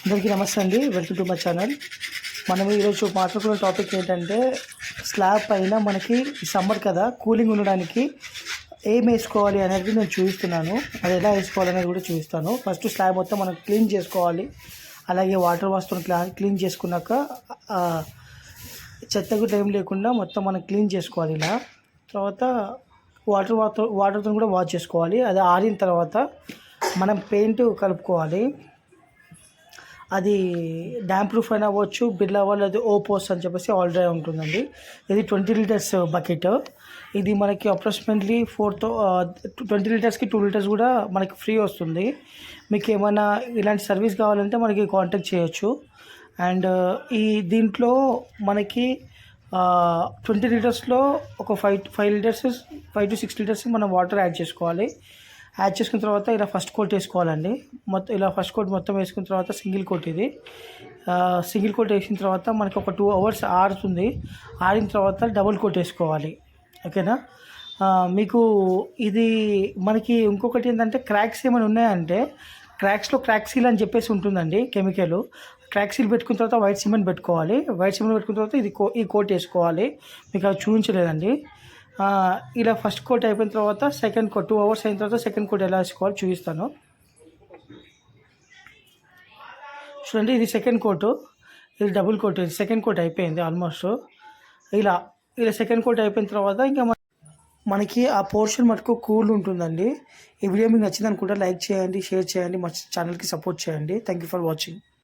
అందరికీ నమస్తే అండి. Welcome to my channel. మనం ఈరోజు మాట్లాడుకున్న టాపిక్ ఏంటంటే స్లాబ్ పైన మనకి సమ్మర్ కదా కూలింగ్ ఉండడానికి ఏం వేసుకోవాలి అనేది నేను చూపిస్తున్నాను. అది ఎలా వేసుకోవాలనేది కూడా చూపిస్తాను. ఫస్ట్ స్లాబ్ మొత్తం మనం క్లీన్ చేసుకోవాలి. అలాగే వాటర్ వాష్తో క్లీన్ చేసుకున్నాక చెత్త కూడా ఏం లేకుండా మొత్తం మనం క్లీన్ చేసుకోవాలి. ఇలా తర్వాత వాటర్తో కూడా వాష్ చేసుకోవాలి. అది ఆరిన తర్వాత మనం పెయింట్ కలుపుకోవాలి. అది డ్యామ్ ప్రూఫ్ అయినా అవ్వచ్చు, బిర్లా వాళ్ళు అది ఓపోస్ అని చెప్పేసి ఆల్ డ్రై ఉంటుందండి. ఇది 20 లీటర్స్ బకెట్. ఇది మనకి అప్రాక్సిమేట్లీ 20 లీటర్స్కి 2 లీటర్స్ కూడా మనకి ఫ్రీ వస్తుంది. మీకు ఏమైనా ఇలాంటి సర్వీస్ కావాలంటే మనకి కాంటాక్ట్ చేయొచ్చు. అండ్ దీంట్లో మనకి 20 లీటర్స్లో ఒక 5 లీటర్స్ 5 to 6 లీటర్స్ మనం వాటర్ యాడ్ చేసుకోవాలి. యాడ్ చేసుకున్న తర్వాత ఇలా ఫస్ట్ కోట్ వేసుకోవాలండి. మొత్తం ఇలా ఫస్ట్ కోట్ మొత్తం వేసుకున్న తర్వాత సింగిల్ కోట్ ఇది సింగిల్ కోట్ వేసిన తర్వాత మనకి ఒక 2 అవర్స్ ఆరుతుంది. ఆరిన తర్వాత డబుల్ కోట్ వేసుకోవాలి. ఓకేనా. మీకు ఇది మనకి ఇంకొకటి ఏంటంటే క్రాక్స్ ఏమైనా ఉన్నాయంటే క్రాక్స్లో క్రాక్ సీల్ అని చెప్పేసి ఉంటుందండి కెమికల్. క్రాక్ సీల్ పెట్టుకున్న తర్వాత వైట్ సిమెంట్ పెట్టుకోవాలి. వైట్ సిమెంట్ పెట్టుకున్న తర్వాత ఈ కోట్ వేసుకోవాలి. మీకు అది చూపించలేదండి. ఇలా ఫస్ట్ కోట్ అయిపోయిన తర్వాత సెకండ్ కోట్ 2 అవర్స్ అయిన తర్వాత సెకండ్ కోట్ ఎలా వేసుకోవాలి చూపిస్తాను. చూడండి, ఇది సెకండ్ కోటు, ఇది డబుల్ కోట్. ఇది సెకండ్ కోట్ అయిపోయింది ఆల్మోస్ట్. ఇలా ఇలా సెకండ్ కోట్ అయిపోయిన తర్వాత ఇంకా మనకి ఆ పోర్షన్ మటుకు కూల్ ఉంటుందండి. ఈ వీడియో మీకు నచ్చింది అనుకుంటా. లైక్ చేయండి, షేర్ చేయండి, మా ఛానల్కి సపోర్ట్ చేయండి. Thank you for watching.